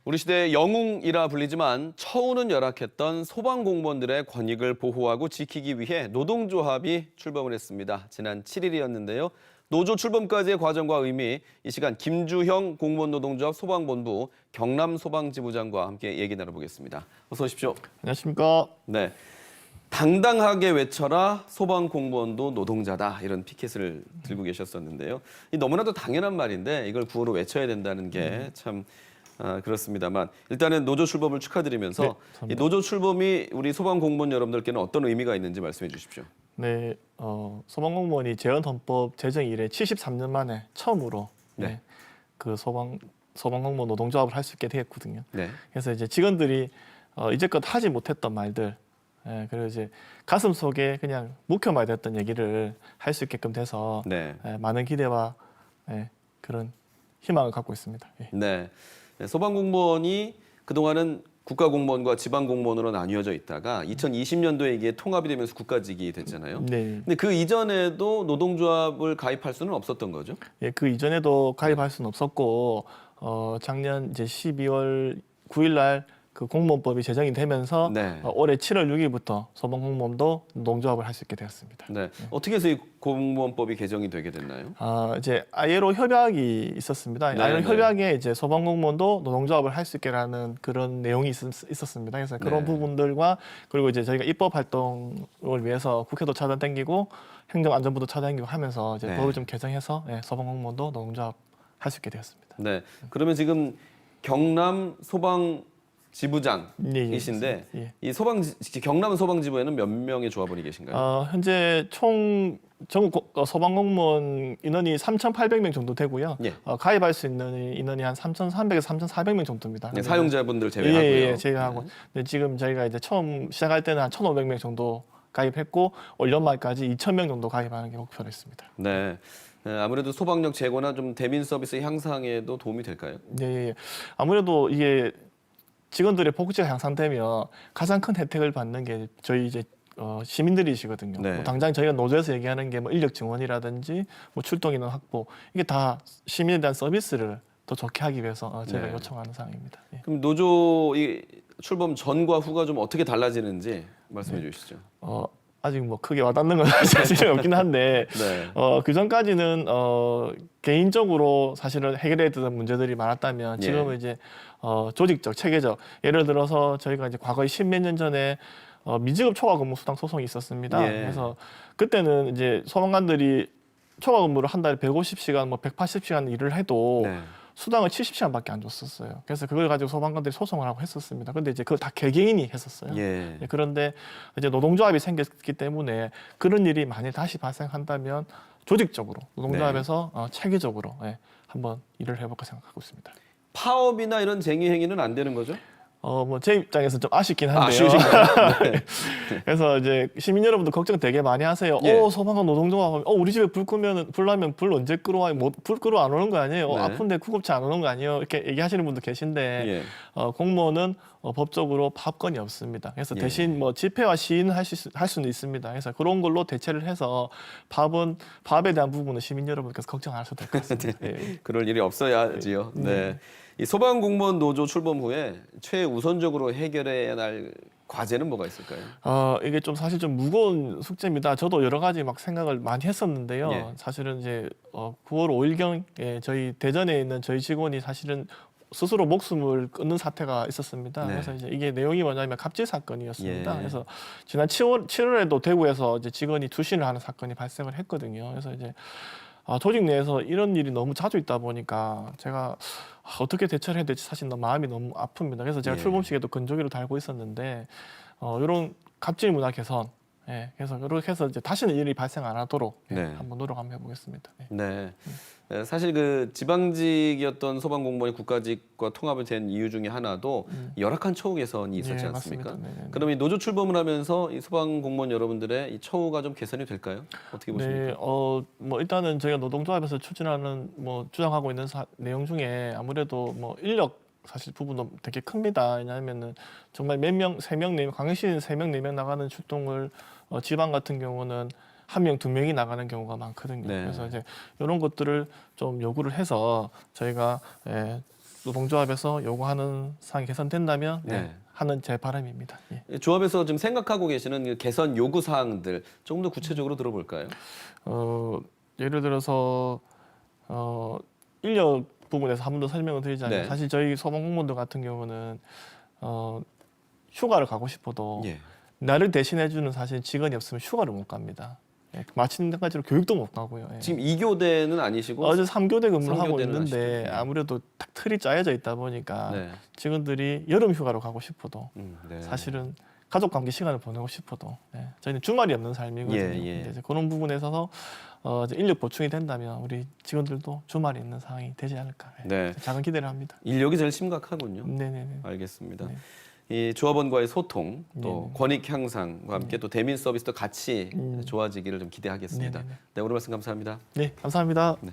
우리 시대의 영웅이라 불리지만 처우는 열악했던 소방공무원들의 권익을 보호하고 지키기 위해 노동조합이 출범을 했습니다. 지난 7일이었는데요. 노조 출범까지의 과정과 의미, 이 시간 김주형 공무원노동조합 소방본부 경남소방지부장과 함께 얘기 나눠보겠습니다. 어서 오십시오. 안녕하십니까. 네, 당당하게 외쳐라 소방공무원도 노동자다 이런 피켓을 들고 계셨었는데요. 이 너무나도 당연한 말인데 이걸 구호로 외쳐야 된다는 게 참 그렇습니다만 일단은 노조 출범을 축하드리면서 네, 이 노조 출범이 우리 소방공무원 여러분들께는 어떤 의미가 있는지 말씀해 주십시오. 네, 소방공무원이 재헌헌법 제정 이래 73년 만에 처음으로 네. 그 소방공무원 노동조합을 할 수 있게 되었거든요. 네. 그래서 이제 직원들이 이제껏 하지 못했던 말들, 그리고 이제 가슴 속에 그냥 묵혀놔야 됐던 얘기를 할 수 있게끔 돼서 네. 많은 기대와 그런 희망을 갖고 있습니다. 예. 네. 소방공무원이 그동안은 국가공무원과 지방공무원으로 나뉘어져 있다가 2020년도에 이게 통합이 되면서 국가직이 됐잖아요. 네. 근데 그 이전에도 노동조합을 가입할 수는 없었던 거죠? 예, 그 이전에도 가입할 수는 없었고 작년 이제 12월 9일 날 그 공무원법이 제정이 되면서 네. 올해 7월 6일부터 소방공무원도 노동조합을 할 수 있게 되었습니다. 네. 어떻게 해서 이 공무원법이 개정이 되게 됐나요? 이제 ILO 협약이 있었습니다. 네, ILO 네. 협약에 이제 소방공무원도 노동조합을 할 수 있게라는 그런 내용이 있었습니다. 그래서 그런 네. 부분들과 그리고 이제 저희가 입법 활동을 위해서 국회도 차단당기고 행정안전부도 차단당기고 하면서 이제 네. 법을 좀 개정해서 소방공무원도 노동조합 할 수 있게 되었습니다. 네. 그러면 지금 경남 소방 지부장이신데 예. 이 경남 소방지부에는 몇 명의 조합원이 계신가요? 현재 총 전국 소방공무원 인원이 3,800명 정도 되고요. 예. 가입할 수 있는 인원이 한 3,300에서 3,400명 정도입니다. 네, 사용자분들 제외하고요. 예, 제외하고. 네, 지금 저희가 이제 처음 시작할 때는 한 1,500명 정도 가입했고 올 연말까지 2,000명 정도 가입하는 게 목표로 했습니다. 네. 아무래도 소방력 제고나 좀 대민 서비스 향상에도 도움이 될까요? 네, 아무래도 이게 직원들의 복지가 향상되면 가장 큰 혜택을 받는 게 저희 이제 시민들이시거든요. 네. 뭐 당장 저희가 노조에서 얘기하는 게 뭐 인력 증원이라든지 뭐 출동 인원 확보 이게 다 시민에 대한 서비스를 더 좋게 하기 위해서 저희가 네. 요청하는 사항입니다. 예. 그럼 노조 이 출범 전과 후가 좀 어떻게 달라지는지 말씀해 주시죠. 아직 뭐 크게 와닿는 건 사실은 없긴 한데 네. 그 전까지는 개인적으로 사실은 해결해야 되던 문제들이 많았다면 지금은 예. 이제 조직적, 체계적 예를 들어서 저희가 이제 과거에 10몇 년 전에 미지급 초과 근무 수당 소송이 있었습니다. 예. 그래서 그때는 이제 소방관들이 초과 근무를 한 달에 150시간, 뭐 180시간 일을 해도 네. 수당을 70시간밖에 안 줬었어요. 그래서 그걸 가지고 소방관들이 소송을 하고 했었습니다. 근데 이제 그걸 다 개개인이 했었어요. 예. 그런데 이제 노동조합이 생겼기 때문에 그런 일이 만약 다시 발생한다면 조직적으로 노동조합에서 체계적으로 한번 일을 해볼까 생각하고 있습니다. 파업이나 이런 쟁의 행위는 안 되는 거죠? 뭐 제 입장에서 좀 아쉽긴 한데요. 아쉬우신가요? 네. 그래서 이제 시민 여러분들 걱정 되게 많이 하세요. 예. 소방관 노동조합, 우리 집에 불 나면 불 언제 끌어와요? 불 끌어 안 오는 거 아니에요? 네. 아픈데 구급차 안 오는 거 아니에요? 이렇게 얘기하시는 분도 계신데 예. 공무원은 법적으로 파업권이 없습니다. 그래서 예. 대신 뭐 집회와 시위는 할 수는 있습니다. 그래서 그런 걸로 대체를 해서 파업에 대한 부분은 시민 여러분께서 걱정 안 하셔도 될 것 같습니다. 예. 그럴 일이 없어야지요. 네. 이 소방공무원 노조 출범 후에 최우선적으로 해결해야 할 과제는 뭐가 있을까요? 이게 좀 사실 좀 무거운 숙제입니다. 저도 여러 가지 막 생각을 많이 했었는데요. 예. 사실은 이제 9월 5일경에 저희 대전에 있는 저희 직원이 사실은 스스로 목숨을 끊는 사태가 있었습니다. 네. 그래서 이제 이게 내용이 뭐냐면 갑질 사건이었습니다. 예. 그래서 지난 7월에도 대구에서 이제 직원이 투신을 하는 사건이 발생을 했거든요. 그래서 이제 조직 내에서 이런 일이 너무 자주 있다 보니까 제가 어떻게 대처를 해야 될지 사실 마음이 너무 아픕니다. 그래서 제가 예. 출범 시에도 건조기로 달고 있었는데 이런 갑질 문화 개선, 그래서 그렇게 해서 이제 다시는 일이 발생 안 하도록 네. 한번 노력 한번 해보겠습니다. 예. 네. 사실 그 지방직이었던 소방공무원이 국가직과 통합이 된 이유 중에 하나도 열악한 처우 개선이 있었지 예, 않습니까? 맞습니다. 네네네. 그럼 이 노조 출범을 하면서 이 소방공무원 여러분들의 이 처우가 좀 개선이 될까요? 어떻게 보십니까? 네, 뭐 일단은 저희가 노동조합에서 추진하는 뭐 주장하고 있는 내용 중에 아무래도 뭐 인력 사실 부분도 되게 큽니다. 왜냐하면은 정말 몇 명, 3명, 4명, 광역시는 3명, 4명 나가는 출동을 지방 같은 경우는 1명, 2명이 나가는 경우가 많거든요. 네. 그래서 이제 이런 것들을 좀 요구를 해서 저희가 노동조합에서 요구하는 사항이 개선된다면 네. 하는 제 바람입니다. 예. 조합에서 지금 생각하고 계시는 그 개선 요구 사항들 조금 더 구체적으로 들어볼까요? 예를 들어서 인력 부분에서 한 번 더 설명을 드리자면 네. 사실 저희 소방공무원들 같은 경우는 휴가를 가고 싶어도 예. 나를 대신해주는 사실 직원이 없으면 휴가를 못 갑니다. 예, 마침내까지로 교육도 못 가고요. 예. 지금 2교대는 아니시고 어제 3교대 근무를 하고 3교대는 있는데 하시죠. 네. 아무래도 딱 틀이 짜여져 있다 보니까 네. 직원들이 여름 휴가로 가고 싶어도 네. 사실은 가족과 함께 시간을 보내고 싶어도 저희는 주말이 없는 삶이거든요. 예, 예. 근데 이제 그런 부분에 있어서 이제 인력 보충이 된다면 우리 직원들도 주말이 있는 상황이 되지 않을까 네. 작은 기대를 합니다. 인력이 제일 심각하군요. 네네네. 알겠습니다. 네. 이 조합원과의 소통, 또 네네. 권익 향상과 함께 또 대민 서비스도 같이 좋아지기를 좀 기대하겠습니다. 네네네. 네, 오늘 말씀 감사합니다. 네, 감사합니다. 네.